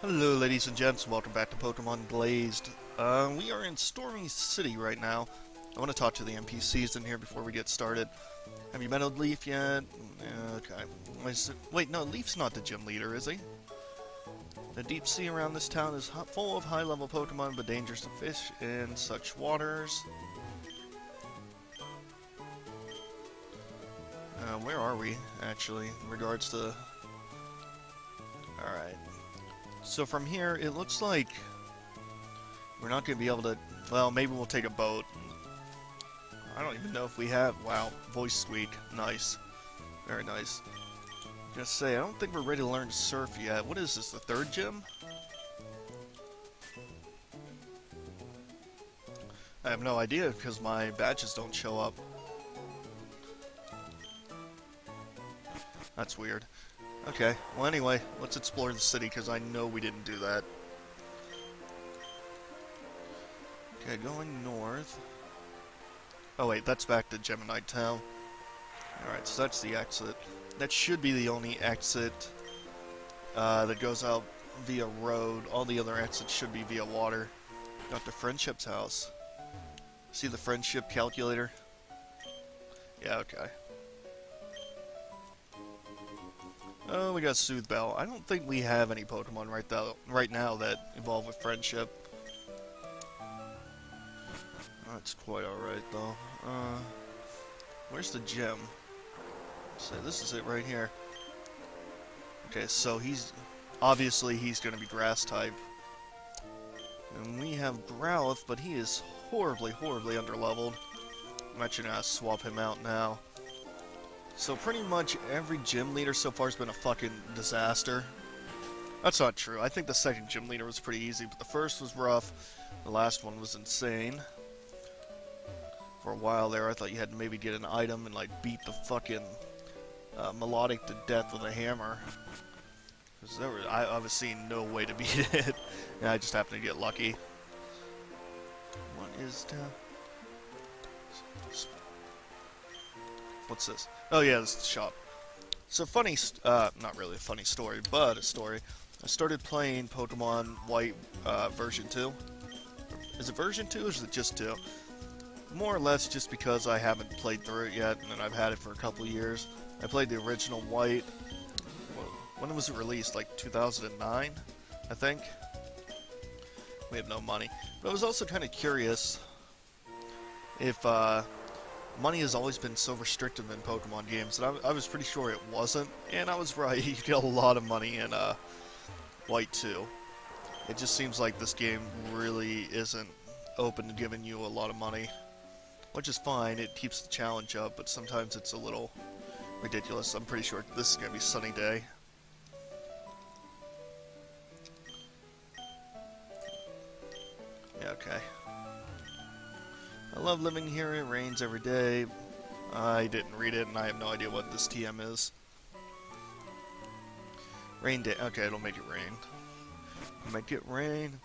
Hello ladies and gents, welcome back to Pokemon Glazed. We are in Stormy City right now. I want to talk to the NPCs in here before we get started. Have you met a Leaf yet? Okay. Wait, no, Leaf's not the gym leader, is he? The deep sea around this town is full of high-level Pokemon, but dangerous to fish in such waters. Where are we, actually, in regards to... Alright. So from here, it looks like we're not going to be able to... Well, maybe we'll take a boat. I don't even know if we have... Wow, voice squeak. Nice. Very nice. Just say, I don't think we're ready to learn to surf yet. What is this, the third gym? I have no idea because my badges don't show up. That's weird. Okay, well anyway, let's explore the city because I know we didn't do that. Okay, going north. Oh wait, that's back to Gemini Town. Alright, so that's the exit. That should be the only exit that goes out via road. All the other exits should be via water. Dr. Friendship's house. See the friendship calculator? Yeah, okay. Oh, we got Soothe Bell. I don't think we have any Pokemon right now that evolve with friendship. That's quite alright, though. Where's the gym? So this is it right here. Okay, so obviously he's going to be grass type. And we have Growlithe, but he is horribly underleveled. I'm actually going to swap him out now. So pretty much every gym leader so far has been a fucking disaster. That's not true. I think the second gym leader was pretty easy, but the first was rough. The last one was insane. For a while there, I thought you had to maybe get an item and like beat the fucking melodic to death with a hammer. Because I was seeing no way to beat it. And I just happened to get lucky. What is down? What's this? Oh yeah, this is the shop. So funny, not really a funny story, but a story. I started playing Pokemon White version 2. Is it version 2 or is it just 2? More or less just because I haven't played through it yet, and I've had it for a couple years. I played the original White. When was it released? Like 2009, I think? We have no money. But I was also kind of curious if, money has always been so restrictive in Pokemon games, and I was pretty sure it wasn't, and I was right. You get a lot of money in White 2. It just seems like this game really isn't open to giving you a lot of money, which is fine. It keeps the challenge up, but sometimes it's a little ridiculous. I'm pretty sure this is going to be a sunny day. Yeah, okay. I love living here. It rains every day. I didn't read it, and I have no idea what this TM is. Rain day. Okay, it'll make it rain. Make it rain.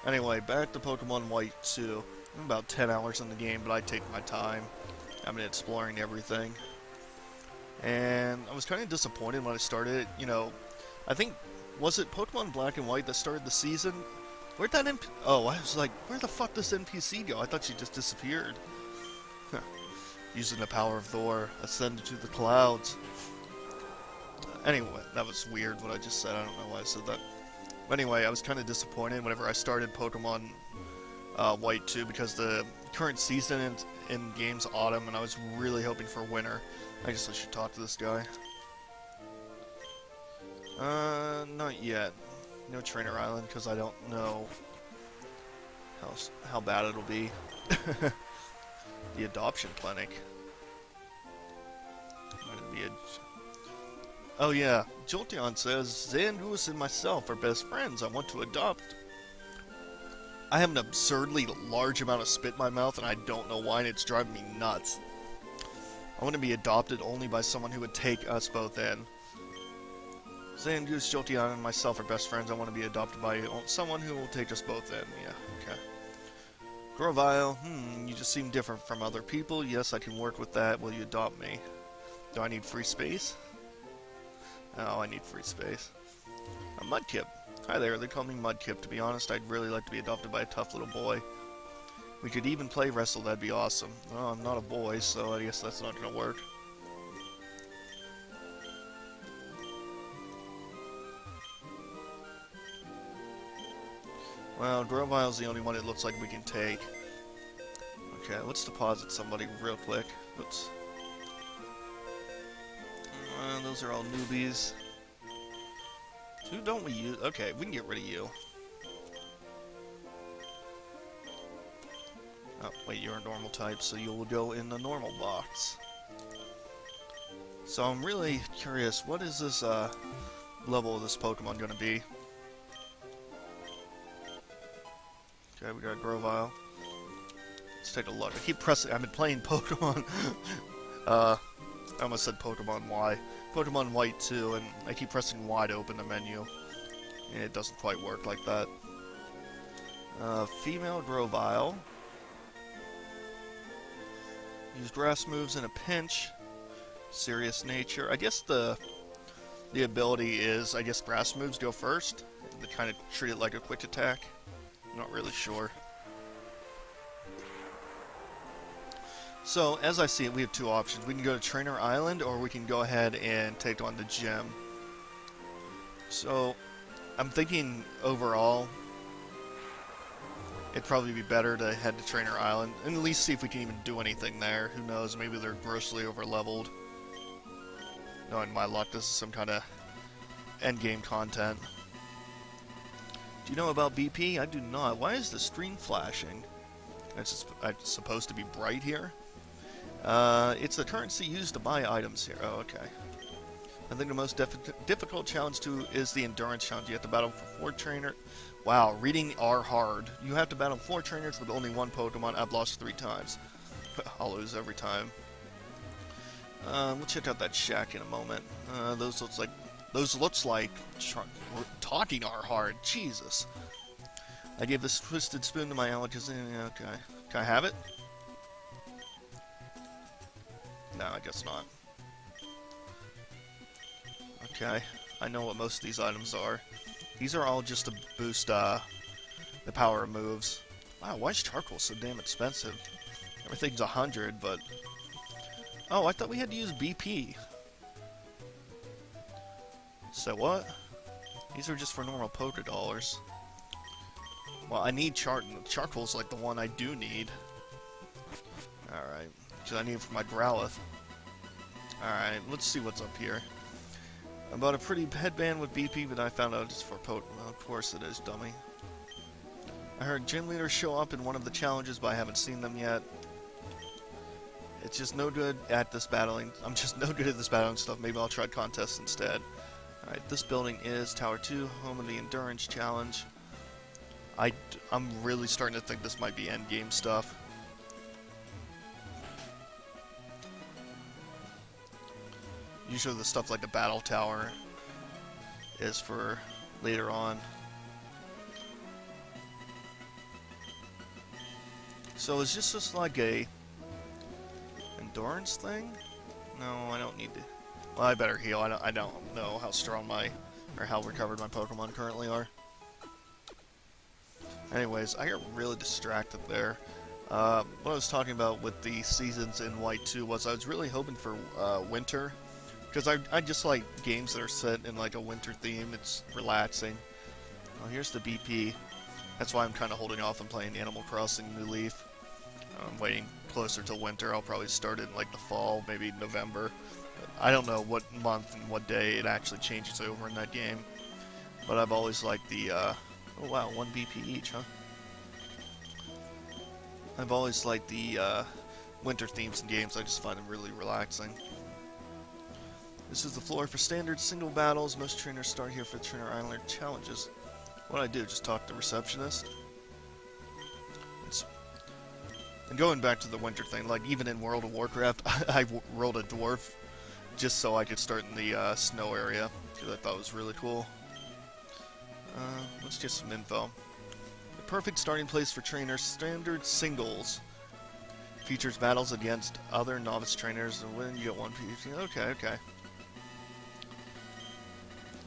Anyway, back to Pokemon White 2. I'm about 10 hours in the game, but I take my time. I've been exploring everything. And I was kind of disappointed when I started it. You know, I think, was it Pokemon Black and White that started the season? Where'd that Oh, I was like, where the fuck does NPC go? I thought she just disappeared. Using the power of Thor, ascended to the clouds. Anyway, that was weird what I just said. I don't know why I said that. But anyway, I was kind of disappointed whenever I started Pokemon White 2 because the current season in game's autumn, and I was really hoping for winter. I guess I should talk to this guy. Not yet. No Trainer Island, because I don't know how bad it'll be. The adoption clinic. Oh yeah, Jolteon says, Zangoose and myself are best friends. I want to adopt. I have an absurdly large amount of spit in my mouth, and I don't know why, and it's driving me nuts. I want to be adopted only by someone who would take us both in. Zangoose, Jolteon, and myself are best friends. I want to be adopted by someone who will take us both in. Yeah, okay. Grovile, you just seem different from other people. Yes, I can work with that. Will you adopt me? Do I need free space? Oh, I need free space. A Mudkip. Hi there, they call me Mudkip. To be honest, I'd really like to be adopted by a tough little boy. We could even play wrestle, that'd be awesome. Well, I'm not a boy, so I guess that's not gonna work. Well, Grovile's the only one it looks like we can take. Okay, let's deposit somebody real quick. Oops. Those are all newbies. Who don't we use? Okay, we can get rid of you. Oh, wait, you're a normal type, so you will go in the normal box. So I'm really curious, what is this level of this Pokemon going to be? Okay, we got Grovyle. Let's take a look. I keep pressing. I've been playing Pokemon. I almost said Pokemon Y. Pokemon White 2, and I keep pressing Y to open the menu. And it doesn't quite work like that. Female Grovyle. Use grass moves in a pinch. Serious nature. I guess the ability is, I guess grass moves go first. They kind of treat it like a quick attack. I'm not really sure. So, as I see it, we have two options. We can go to Trainer Island, or we can go ahead and take on the gym. So, I'm thinking overall, it'd probably be better to head to Trainer Island, and at least see if we can even do anything there. Who knows, maybe they're grossly over-leveled. Knowing my luck, this is some kind of endgame content. Do you know about BP? I do not. Why is the screen flashing? It's supposed to be bright here? It's the currency used to buy items here. Oh, okay. I think the most difficult challenge is the endurance challenge. You have to battle for 4 trainers. Wow, reading are hard. You have to battle 4 trainers with only 1 Pokemon. I've lost 3 times. I'll lose every time. We'll check out that shack in a moment. Those looks like talking are hard. Jesus. I gave this twisted spoon to my allergies. Okay. Can I have it? No, I guess not. Okay. I know what most of these items are. These are all just to boost the power of moves. Wow, why is charcoal so damn expensive? Everything's 100, but... Oh, I thought we had to use BP. So what? These are just for normal Pokedollars. Well, I need charcoal's like the one I do need. Alright. Because I need it for my Growlithe. Alright, let's see what's up here. I bought a pretty headband with BP, but I found out it's for Pokemon. Of course it is, dummy. I heard gym leaders show up in one of the challenges, but I haven't seen them yet. It's just no good at this battling. I'm just no good at this battling stuff. Maybe I'll try contests instead. Alright, this building is Tower 2, home of the Endurance Challenge. I'm really starting to think this might be endgame stuff. Usually the stuff like the Battle Tower is for later on. So is this just like a endurance thing? No, I don't need to. Well, I better heal. I don't know how strong or how recovered my Pokemon currently are. Anyways, I got really distracted there. What I was talking about with the seasons in White 2 was I was really hoping for winter. Because I just like games that are set in like a winter theme. It's relaxing. Oh, here's the BP. That's why I'm kind of holding off on playing Animal Crossing New Leaf. I'm waiting closer to winter. I'll probably start in like the fall, maybe November. I don't know what month and what day it actually changes over in that game. But I've always liked the, oh wow, 1 BP each, huh? I've always liked the winter themes in games. I just find them really relaxing. This is the floor for standard single battles. Most trainers start here for Trainer Island challenges. What do I do? Just talk to the receptionist? And going back to the winter thing, like even in World of Warcraft, I rolled a dwarf just so I could start in the snow area, because I thought it was really cool. Let's get some info. The perfect starting place for trainers, standard singles. Features battles against other novice trainers, and when you get 1 piece. Okay.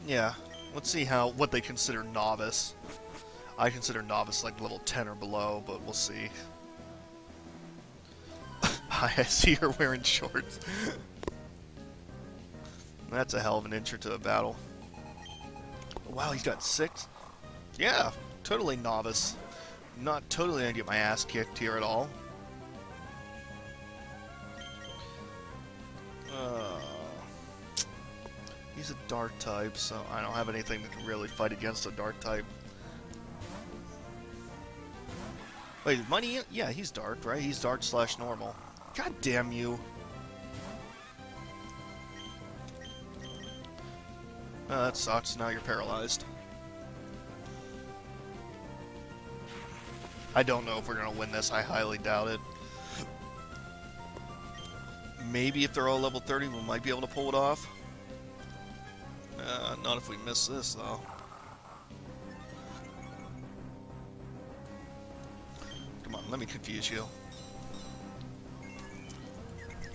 Yeah, Let's see what they consider novice. I consider novice like level 10 or below, but we'll see. I see her wearing shorts. That's a hell of an intro to a battle. Wow, he's got 6? Yeah, totally novice. Not totally gonna get my ass kicked here at all. He's a dark type, so I don't have anything that can really fight against a dark type. Wait, Money? Yeah, he's dark, right? He's dark / normal. God damn you. Oh, that sucks. Now you're paralyzed. I don't know if we're going to win this. I highly doubt it. Maybe if they're all level 30, we might be able to pull it off. Not if we miss this, though. Come on, let me confuse you.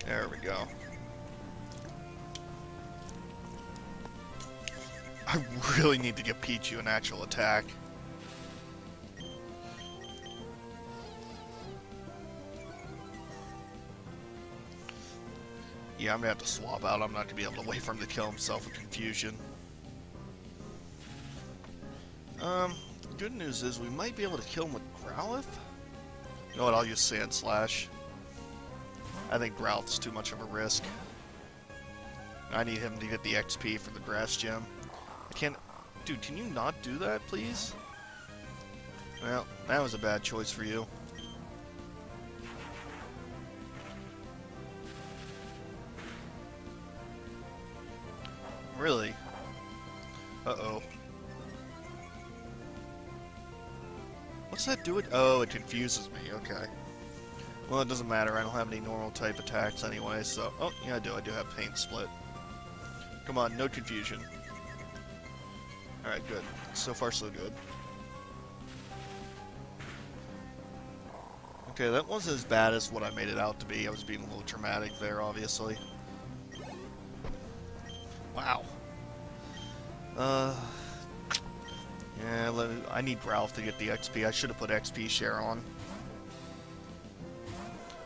There we go. I really need to get Pichu an actual attack. Yeah, I'm gonna have to swap out. I'm not gonna be able to wait for him to kill himself with confusion. Good news is we might be able to kill him with Growlithe. You know what? I'll use Sand Slash. I think Growlithe's too much of a risk. I need him to get the XP for the Grass Gem. I can't... Dude, can you not do that, please? Well, that was a bad choice for you. Really? Uh-oh. What's that doing? Oh, it confuses me. Okay. Well, it doesn't matter. I don't have any normal type attacks anyway, so... Oh, yeah, I do. I do have Pain Split. Come on, no confusion. Alright, good. So far, so good. Okay, that wasn't as bad as what I made it out to be. I was being a little dramatic there, obviously. Wow. Yeah, I need Ralph to get the XP. I should have put XP share on.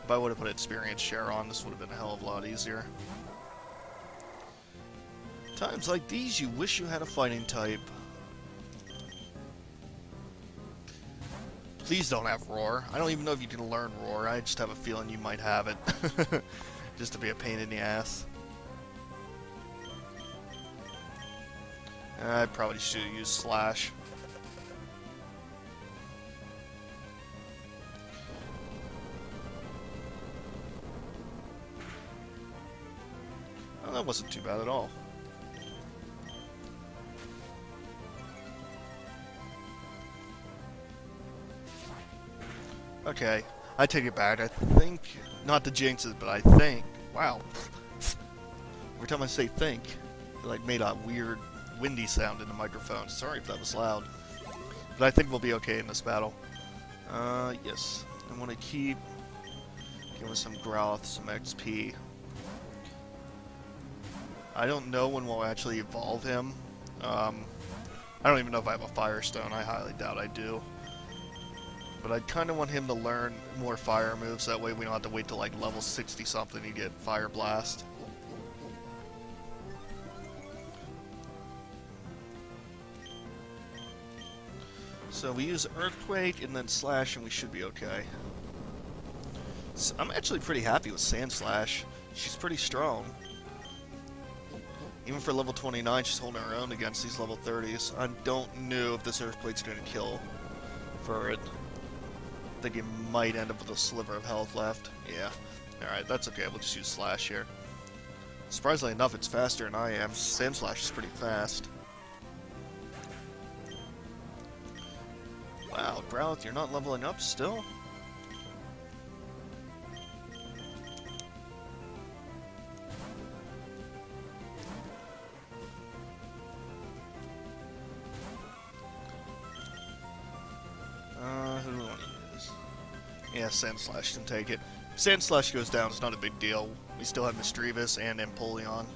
If I would have put experience share on, this would have been a hell of a lot easier. Times like these, you wish you had a fighting type. Please don't have Roar. I don't even know if you can learn Roar. I just have a feeling you might have it. Just to be a pain in the ass. I probably should have used Slash. Oh, that wasn't too bad at all. Okay, I take it back. I think, not to jinx it, but I think, wow. Every time I say think, it like made a weird windy sound in the microphone. Sorry if that was loud. But I think we'll be okay in this battle. Yes. I want to keep giving some Growlithe some XP. I don't know when we'll actually evolve him. I don't even know if I have a Firestone. I highly doubt I do. But I kind of want him to learn more fire moves. That way we don't have to wait till like level 60 something to get Fire Blast. So we use Earthquake and then Slash and we should be okay. So I'm actually pretty happy with Sand Slash. She's pretty strong. Even for level 29, she's holding her own against these level 30s. I don't know if this Earthquake's going to kill for it. I think he might end up with a sliver of health left. Yeah. Alright, that's okay. We'll just use Slash here. Surprisingly enough, it's faster than I am. Sand Slash is pretty fast. Wow, Growlithe, you're not leveling up still? Who do we want to use? Yeah, Sand Slash can take it. If Sand Slash goes down, it's not a big deal. We still have Misdreavus and Empoleon.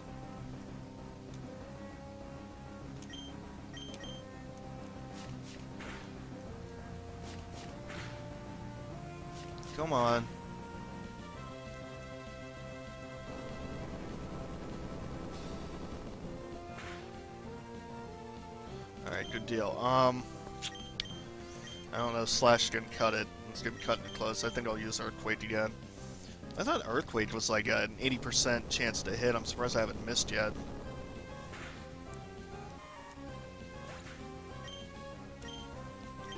Come on. Alright, good deal. I don't know, Slash can cut it. It's gonna cut it close. I think I'll use Earthquake again. I thought Earthquake was like an 80% chance to hit. I'm surprised I haven't missed yet.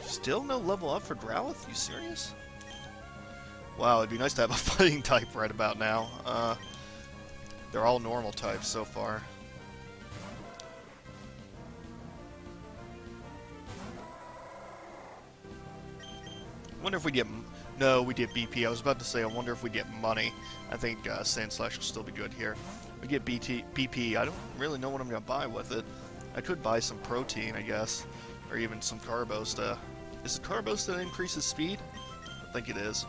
Still no level up for Growlithe? You serious? Wow, it'd be nice to have a fighting type right about now. They're all normal types so far. Wonder if we get... No, we get BP. I was about to say, I wonder if we get money. I think Sandslash will still be good here. We get BP. I don't really know what I'm going to buy with it. I could buy some protein, I guess. Or even some Carbos to... Is it Carbos that increases speed? I think it is.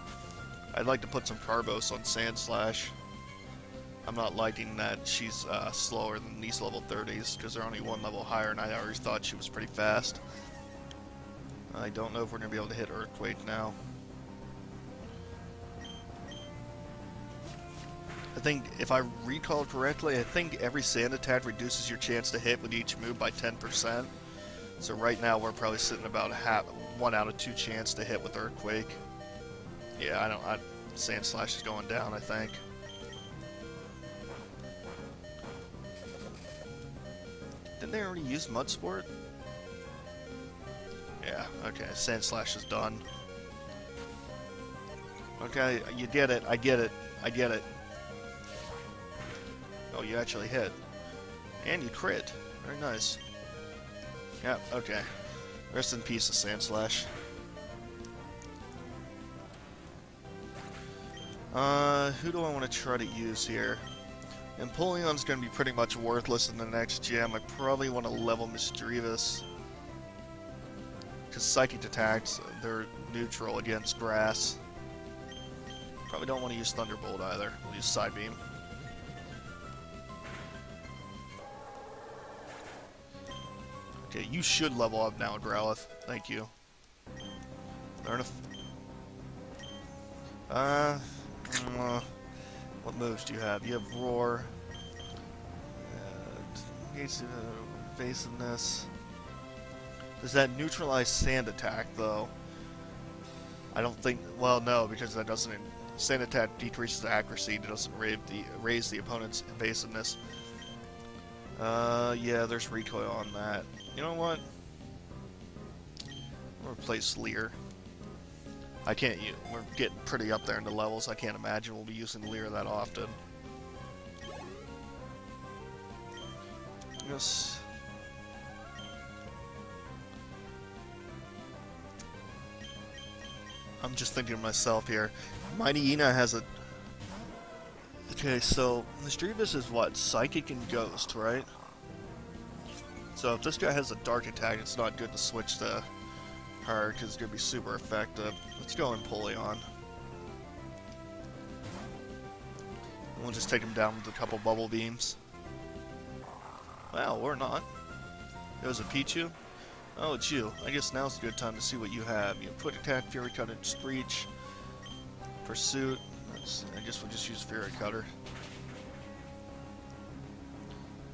I'd like to put some Carbos on Sandslash. I'm not liking that she's slower than these level 30s, because they're only one level higher, and I already thought she was pretty fast. I don't know if we're going to be able to hit Earthquake now. I think, if I recall correctly, I think every sand attack reduces your chance to hit with each move by 10%. So right now we're probably sitting about 1 out of 2 chance to hit with Earthquake. Yeah, Sandslash is going down, I think. Didn't they already use Mud Sport? Yeah, okay, Sandslash is done. Okay, you get it, I get it, I get it. Oh, you actually hit. And you crit. Very nice. Yep, okay. Rest in peace, the Sandslash. Who do I want to try to use here? Empoleon's going to be pretty much worthless in the next gym. I probably want to level Misdreavus. Because Psychic attacks, they're neutral against Grass. Probably don't want to use Thunderbolt either. We'll use Side Beam. Okay, you should level up now, Growlithe. Thank you. Learn what moves do you have? You have Roar. Evasiveness. Does that neutralize Sand Attack, though? I don't think... Well, no, because that doesn't... Sand Attack decreases accuracy. It doesn't raise the opponent's evasiveness. Yeah, there's recoil on that. You know what? I'll replace Leer. I can't use... We're getting pretty up there in the levels. I can't imagine we'll be using Leer that often. Yes. I'm just thinking to myself here. Mighty Ina has a... Okay, so Misdreavus is what? Psychic and Ghost, right? So if this guy has a Dark attack, it's not good to switch to her, because it's going to be super effective. Let's go Empoleon. We'll just take him down with a couple Bubble Beams. Well, or not. It was a Pichu? Oh, it's you. I guess now's a good time to see what you have. You have Quick Attack, Fury Cutter, Screech, Pursuit. I guess we'll just use Fury Cutter.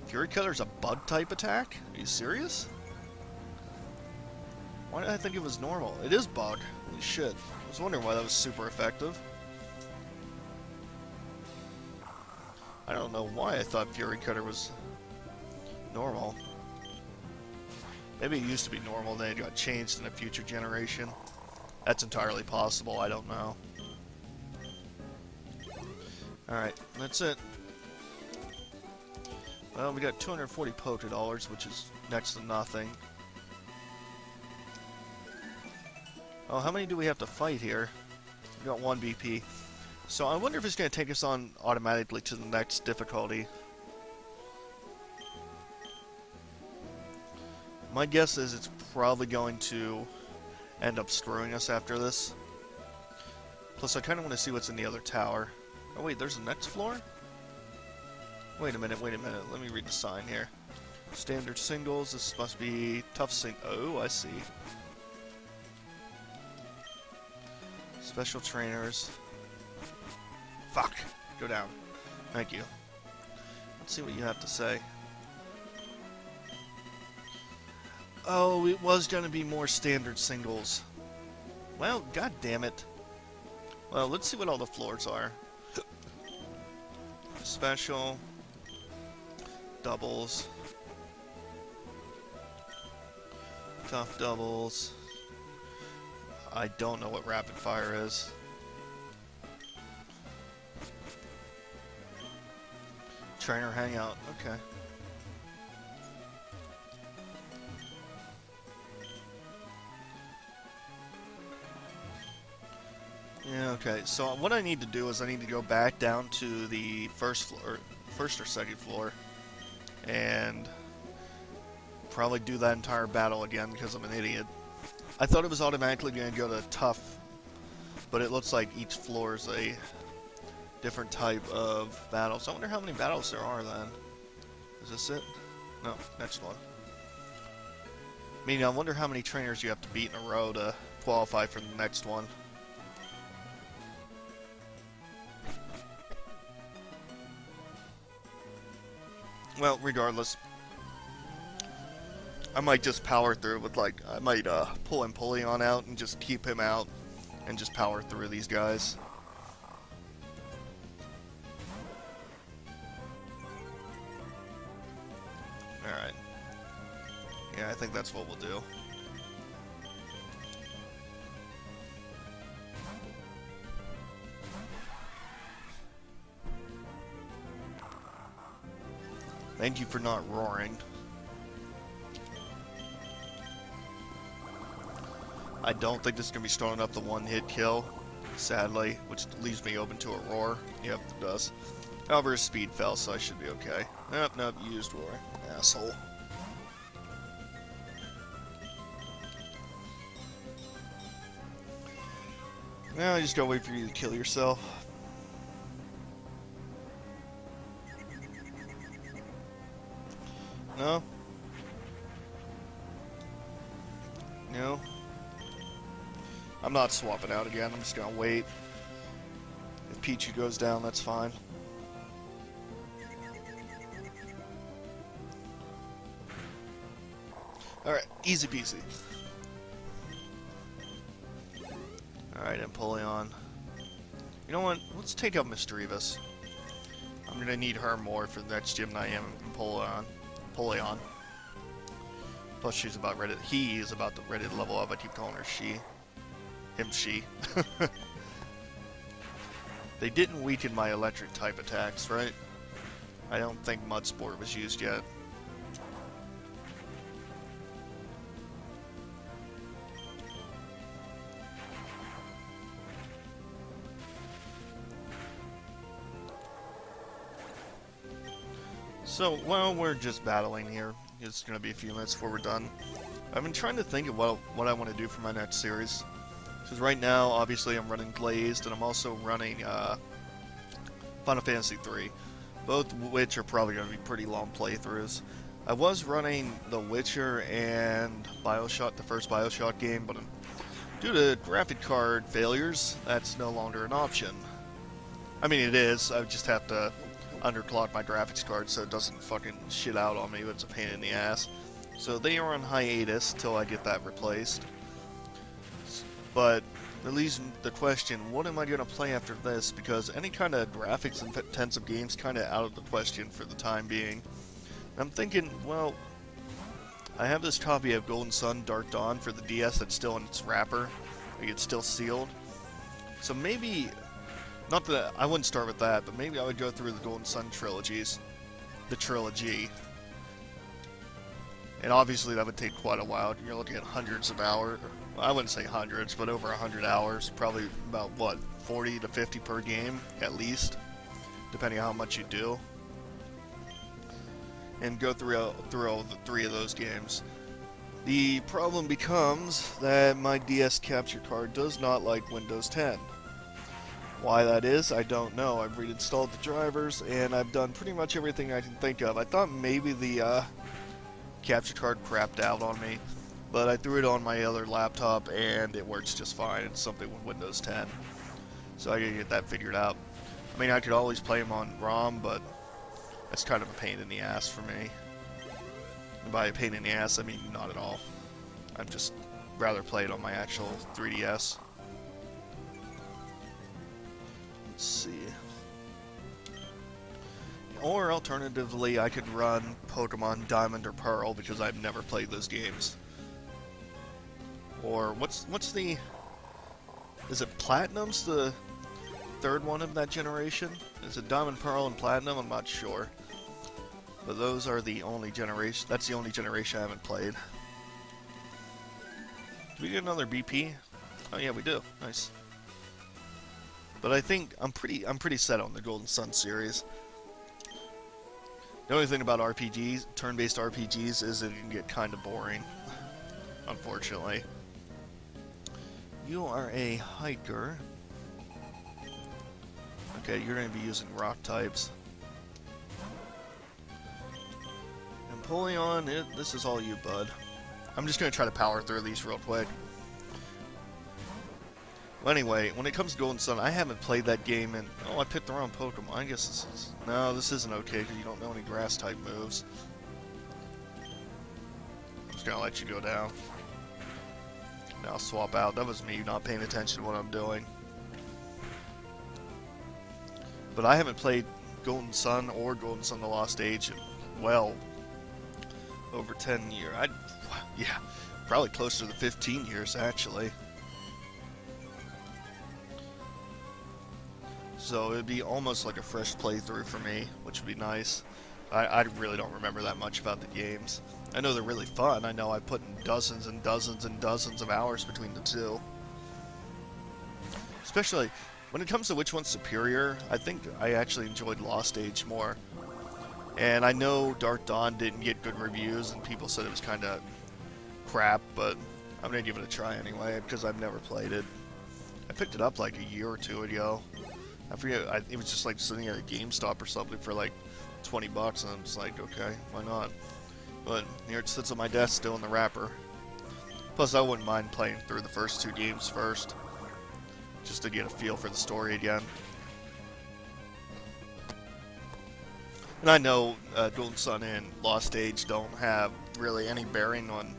Fury Cutter's a Bug-type attack? Are you serious? Why did I think it was normal? It is Bug. Holy shit. I was wondering why that was super effective. I don't know why I thought Fury Cutter was normal. Maybe it used to be normal, then it got changed in a future generation. That's entirely possible, I don't know. Alright, that's it. Well, we got 240 Poké-Dollars, which is next to nothing. Oh, how many do we have to fight here? We got 1 BP. So I wonder if it's going to take us on automatically to the next difficulty. My guess is it's probably going to end up screwing us after this. Plus, I kind of want to see what's in the other tower. Oh wait, there's a next floor? Wait a minute, let me read the sign here. Standard singles, this must be tough sing... Oh, I see. Special trainers. Fuck. Go down. Thank you. Let's see what you have to say. Oh, it was going to be more standard singles. Well, god damn it. Well, let's see what all the floors are. Special. Doubles. Tough doubles. I don't know what rapid fire is. Trainer hangout. Okay. Yeah, okay. So what I need to do is I need to go back down to the first or second floor, and probably do that entire battle again because I'm an idiot. I thought it was automatically going to go to tough, but it looks like each floor is a different type of battle. So I wonder how many battles there are then. Is this it? No, next one. I mean, I wonder how many trainers you have to beat in a row to qualify for the next one. Well, regardless, I might just power through with, like, I might pull Empoleon out and just keep him out and just power through these guys. Alright. Yeah, I think that's what we'll do. Thank you for not roaring. I don't think this is going to be strong enough to one-hit kill, sadly, which leaves me open to a roar. Yep, it does. However, his speed fell, so I should be okay. Nope, nope, you used roar. Asshole. Now I just gotta wait for you to kill yourself. No? No? I'm not swapping out again, I'm just gonna wait. If Pichu goes down, that's fine. Alright, easy peasy. Alright, Empoleon. You know what? Let's take out Misdreavus. I'm gonna need her more for the next gym than I am Empoleon. Plus, she's about ready. He is about to ready to level up. I keep calling her she. Him, she. They didn't weaken my electric type attacks, right? I don't think Mud Sport was used yet. So, while we're just battling here, it's going to be a few minutes before we're done. I've been trying to think of what I want to do for my next series. Because right now, obviously, I'm running Glazed, and I'm also running Final Fantasy III. Both which are probably going to be pretty long playthroughs. I was running The Witcher and Bioshock, the first Bioshock game, but due to graphic card failures, that's no longer an option. I mean, it is. I just have to underclock my graphics card so it doesn't fucking shit out on me, but it's a pain in the ass. So they are on hiatus till I get that replaced. But it leaves the question, what am I going to play after this? Because any kind of graphics intensive game's kind of out of the question for the time being. I'm thinking, well, I have this copy of Golden Sun Dark Dawn for the DS that's still in its wrapper. Like, it's still sealed. So maybe, not that I wouldn't start with that, but maybe I would go through the Golden Sun trilogies. The trilogy. And obviously that would take quite a while. You're looking at hundreds of hours. Well, I wouldn't say hundreds, but over 100 hours. Probably about, what, 40 to 50 per game, at least. Depending on how much you do. And go through all the 3 of those games. The problem becomes that my DS capture card does not like Windows 10. Why that is, I don't know. I've reinstalled the drivers, and I've done pretty much everything I can think of. I thought maybe the capture card crapped out on me, but I threw it on my other laptop and it works just fine. It's something with Windows 10. So I gotta get that figured out. I mean, I could always play them on ROM, but that's kind of a pain in the ass for me. And by a pain in the ass, I mean not at all. I'd just rather play it on my actual 3DS. Let's see. Or alternatively, I could run Pokemon Diamond or Pearl because I've never played those games. Or what's the... Is it Platinum's the third one of that generation? Is it Diamond, Pearl, and Platinum? I'm not sure. But those are the only generation. That's the only generation I haven't played. Do we get another BP? Oh yeah, we do. Nice. But I think I'm pretty set on the Golden Sun series. The only thing about RPGs, turn-based RPGs, is it can get kind of boring. Unfortunately. You are a hiker. Okay, you're going to be using rock types. Empoleon, this is all you, bud. I'm just going to try to power through these real quick. Well, anyway, when it comes to Golden Sun, I haven't played that game and... Oh, I picked the wrong Pokemon. I guess this is... No, this isn't okay because you don't know any grass-type moves. I'm just going to let you go down. Now swap out. That was me not paying attention to what I'm doing. But I haven't played Golden Sun or Golden Sun The Lost Age in, well, over 10 years. Yeah, probably closer to 15 years, actually. So it'd be almost like a fresh playthrough for me, which would be nice. I really don't remember that much about the games. I know they're really fun. I know I put in dozens and dozens and dozens of hours between the two. Especially when it comes to which one's superior, I think I actually enjoyed Lost Age more. And I know Dark Dawn didn't get good reviews and people said it was kind of crap, but I'm going to give it a try anyway because I've never played it. I picked it up like a year or two ago. I forget, it was just like sitting at a GameStop or something for like 20 bucks, and I'm just like, okay, why not? But here it sits on my desk still in the wrapper. Plus, I wouldn't mind playing through the first two games first, just to get a feel for the story again. And I know Golden Sun and Lost Age don't have really any bearing on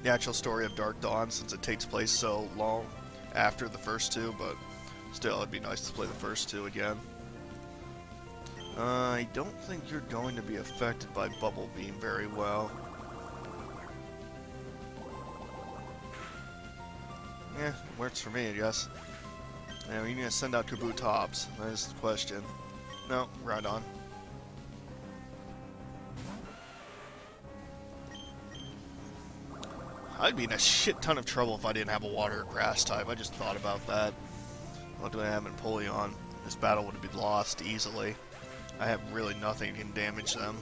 the actual story of Dark Dawn since it takes place so long after the first two, but still, it'd be nice to play the first two again. I don't think you're going to be affected by Bubble Beam very well. Yeah, works for me, I guess. Now, you need to send out Kabutops. That is the question. No, right on. I'd be in a shit ton of trouble if I didn't have a water or grass type. I just thought about that. What do I have in Empoleon? This battle would have been lost easily. I have really nothing that can damage them.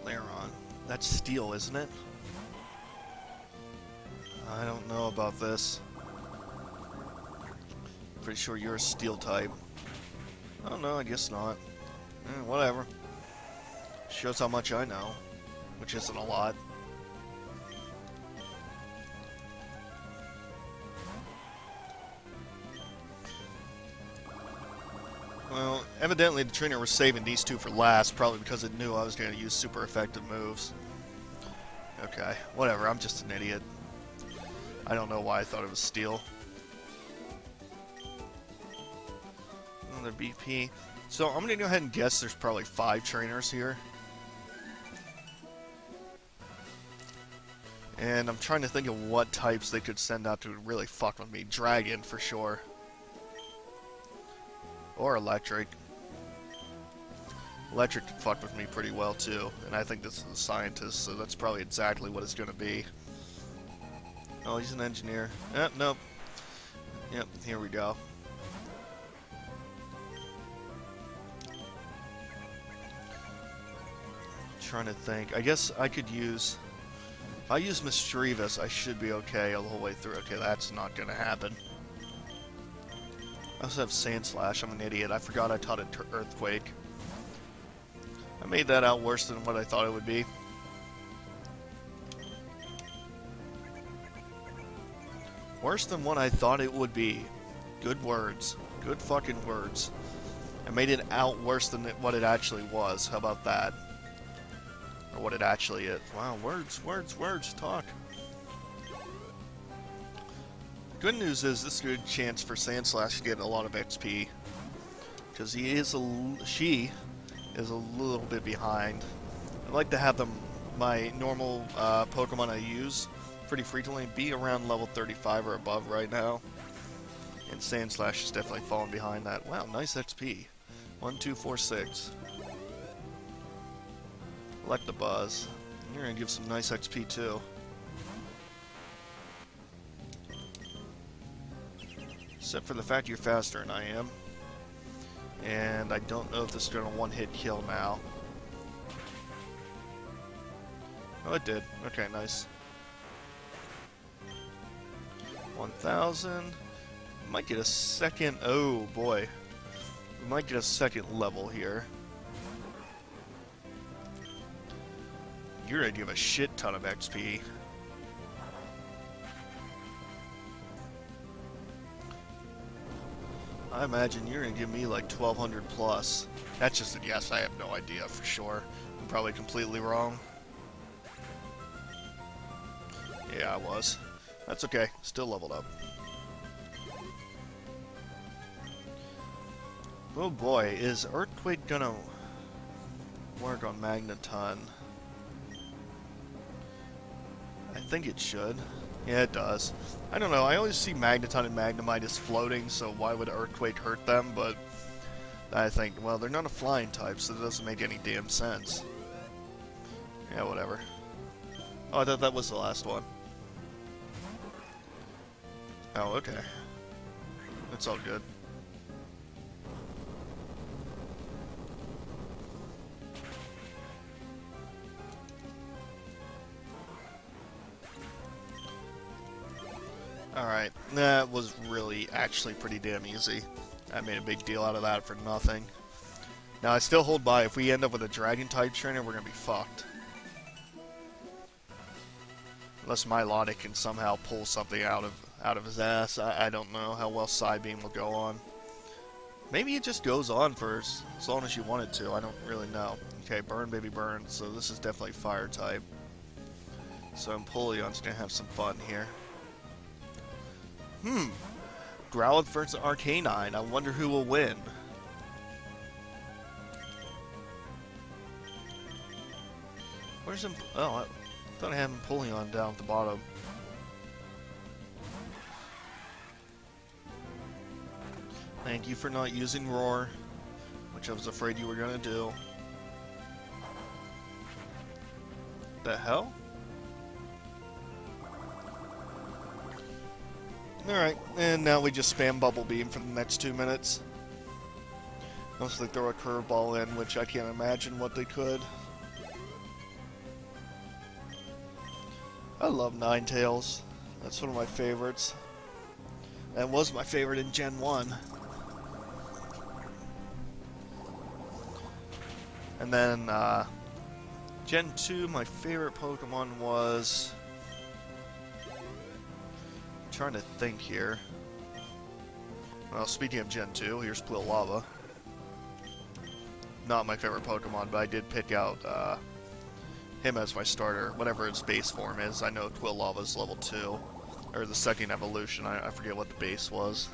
Lairon. That's steel, isn't it? I don't know about this. Pretty sure you're a steel type. Oh no, I guess not. Whatever. Shows how much I know, which isn't a lot. Well, evidently the trainer was saving these two for last, probably because it knew I was going to use super effective moves. Okay, whatever, I'm just an idiot. I don't know why I thought it was steel. Another BP. So I'm going to go ahead and guess there's probably 5 trainers here. And I'm trying to think of what types they could send out to really fuck with me. Dragon, for sure. Or electric. Electric can fuck with me pretty well too, and I think this is a scientist, so that's probably exactly what it's going to be. Oh, he's an engineer. Nope. Yep, here we go. Trying to think. I guess I could use... If I use Mischievous, I should be okay all the whole way through. Okay, that's not going to happen. I also have Sand Slash. I'm an idiot. I forgot I taught it Earthquake. I made that out worse than what I thought it would be. Worse than what I thought it would be. Good words. Good fucking words. I made it out worse than what it actually was. How about that? Or what it actually is. Wow, words, words, words, talk. Good news is this is a good chance for Sandslash to get a lot of XP. Because she is a little bit behind. I'd like to have my normal Pokemon I use pretty frequently be around level 35 or above right now. And Sandslash is definitely falling behind that. Wow, nice XP. 1, 2, 4, 6. Electabuzz. You're going to give some nice XP too. Except for the fact you're faster than I am. And I don't know if this is going to one-hit kill now. Oh, it did. Okay, nice. 1,000. Might get a second. Oh boy. We might get a second level here. You're gonna give a shit ton of XP. I imagine you're gonna give me like 1,200 plus. That's just a guess. I have no idea for sure. I'm probably completely wrong. Yeah, I was. That's okay. Still leveled up. Oh boy, is Earthquake gonna work on Magneton? I think it should. Yeah, it does. I don't know, I always see Magneton and Magnemite as floating, so why would Earthquake hurt them? But I think, well, they're not a flying type, so it doesn't make any damn sense. Yeah, whatever. Oh, I thought that was the last one. Oh, okay. It's all good. Alright, that was really actually pretty damn easy. I made a big deal out of that for nothing. Now I still hold by, if we end up with a dragon type trainer, we're gonna be fucked. Unless Milotic can somehow pull something out of his ass. I don't know how well Psybeam will go on. Maybe it just goes on for as long as you want it to. I don't really know. Okay, burn baby burn. So this is definitely fire type. So Empoleon's gonna have some fun here. Growlithe versus Arcanine. I wonder who will win. Where's him? Oh, I thought I had Empoleon down at the bottom. Thank you for not using Roar, which I was afraid you were gonna do. The hell? Alright, and now we just spam Bubble Beam for the next 2 minutes. Unless they throw a curveball in, which I can't imagine what they could. I love Ninetales. That's one of my favorites. That was my favorite in Gen 1. And then, Gen 2, my favorite Pokemon was... trying to think here. Well, speaking of Gen 2, here's Quilava. Not my favorite Pokemon, but I did pick out him as my starter, whatever its base form is. I know Quilava's level 2, or the second evolution. I forget what the base was.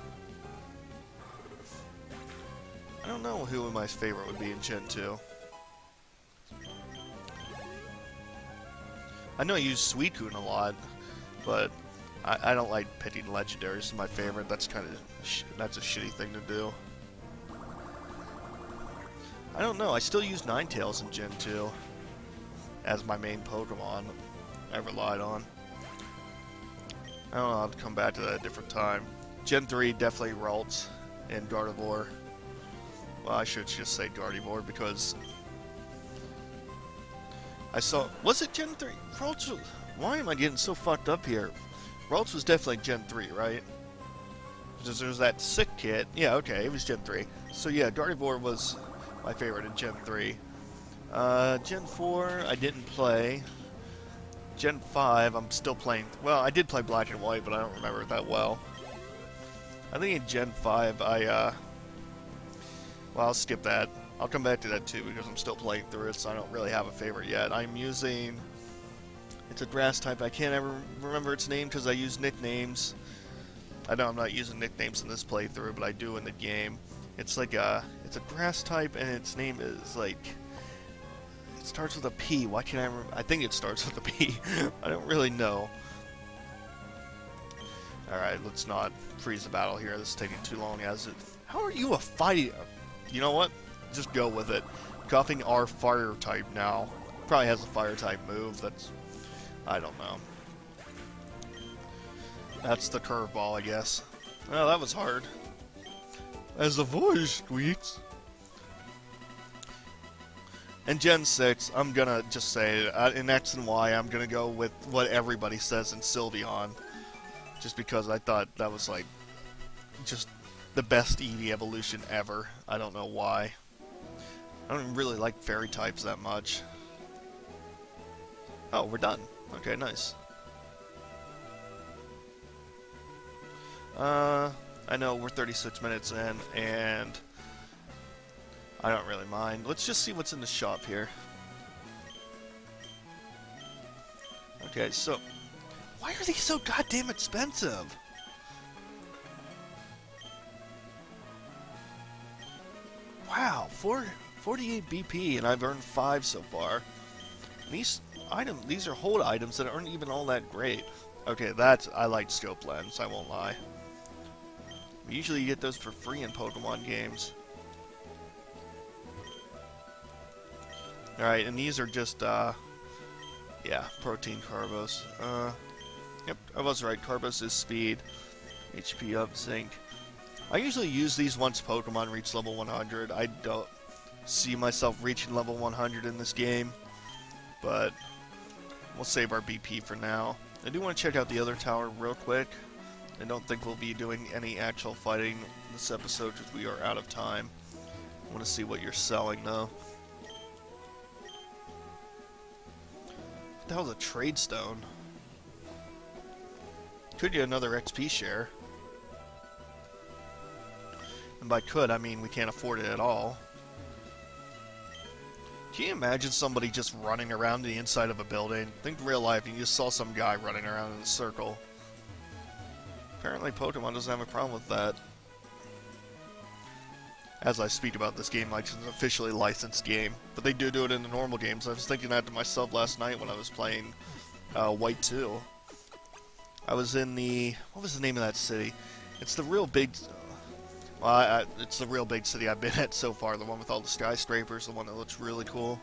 I don't know who my favorite would be in Gen 2. I know I use Suicune a lot, but I don't like picking legendaries as my favorite. That's kind of that's a shitty thing to do. I don't know. I still use Ninetales in Gen 2 as my main Pokemon I relied on. I don't know. I'll come back to that at a different time. Gen 3 definitely Ralts and Gardevoir. Well, I should just say Gardevoir because I saw. Was it Gen 3? Ralts. Why am I getting so fucked up here? Ralts was definitely Gen 3, right? Because there's that sick kit. Yeah, okay, it was Gen 3. So yeah, Gardevoir was my favorite in Gen 3. Gen 4, I didn't play. Gen 5, I'm still playing. Well, I did play Black and White, but I don't remember it that well. I think in Gen 5, well, I'll skip that. I'll come back to that too, because I'm still playing through it, so I don't really have a favorite yet. I'm using... It's a grass type. I can't ever remember its name because I use nicknames. I know I'm not using nicknames in this playthrough, but I do in the game. It's like it's a grass type, and its name is like... It starts with a P. Why can't I remember? I think it starts with a P. I don't really know. Alright, let's not freeze the battle here. This is taking too long as it... How are you a fighting... You know what? Just go with it. Coughing our fire type now. Probably has a fire type move. That's... I don't know. That's the curveball, I guess. Oh, that was hard. As the voice squeaks. In Gen 6, I'm gonna just say, in X and Y, I'm gonna go with what everybody says in Sylveon. Just because I thought that was, like, just the best Eevee evolution ever. I don't know why. I don't really like fairy types that much. Oh, we're done. Okay, nice. I know we're 36 minutes in, and I don't really mind. Let's just see what's in the shop here. Okay, so... Why are these so goddamn expensive? Wow, 48 BP, and I've earned 5 so far. These are hold items that aren't even all that great. Okay, I like scope lens, I won't lie. Usually you get those for free in Pokemon games. Alright, and these are just, yeah, protein carbos. Yep, I was right. Carbos is speed, HP up, zinc. I usually use these once Pokemon reach level 100. I don't see myself reaching level 100 in this game, but we'll save our BP for now. I do want to check out the other tower real quick. I don't think we'll be doing any actual fighting this episode because we are out of time. I want to see what you're selling, though. What the hell is a trade stone? Could get another XP share. And by could, I mean we can't afford it at all. Can you imagine somebody just running around the inside of a building? Think real life, and you just saw some guy running around in a circle. Apparently Pokemon doesn't have a problem with that. As I speak about this game like it's an officially licensed game. But they do it in the normal games. I was thinking that to myself last night when I was playing White 2. I was in the... What was the name of that city? It's the real big... Well, it's the real big city I've been at so far. The one with all the skyscrapers. The one that looks really cool.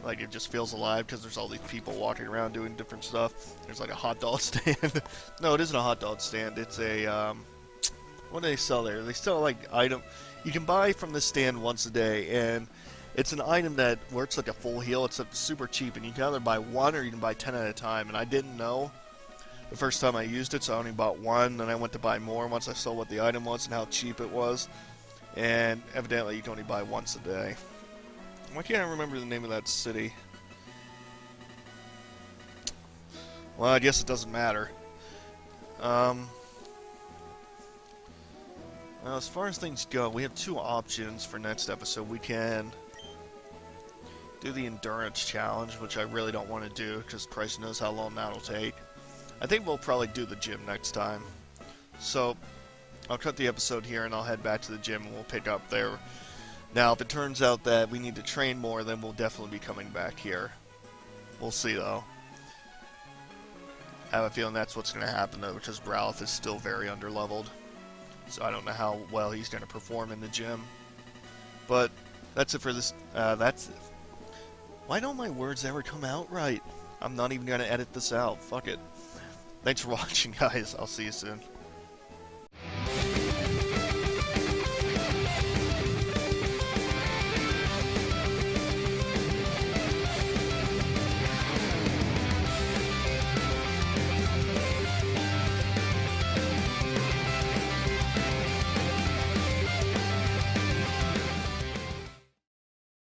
Like, it just feels alive because there's all these people walking around doing different stuff. There's like a hot dog stand. No, it isn't a hot dog stand. It's a... What do they sell there? They sell, like, item... You can buy from this stand once a day, and it's an item that works like a full heal. It's super cheap, and you can either buy one or you can buy 10 at a time, and I didn't know the first time I used it, so I only bought one, then I went to buy more once I saw what the item was and how cheap it was, and evidently you can only buy once a day. Why can't I remember the name of that city? Well, I guess it doesn't matter. Well, as far as things go, we have two options for next episode. We can do the endurance challenge, which I really don't want to do, because Christ knows how long that'll take. I think we'll probably do the gym next time. So, I'll cut the episode here, and I'll head back to the gym, and we'll pick up there. Now, if it turns out that we need to train more, then we'll definitely be coming back here. We'll see, though. I have a feeling that's what's going to happen, though, because Growlithe is still very underleveled. So I don't know how well he's going to perform in the gym. But that's it for this. Why don't my words ever come out right? I'm not even going to edit this out. Fuck it. Thanks for watching, guys. I'll see you soon.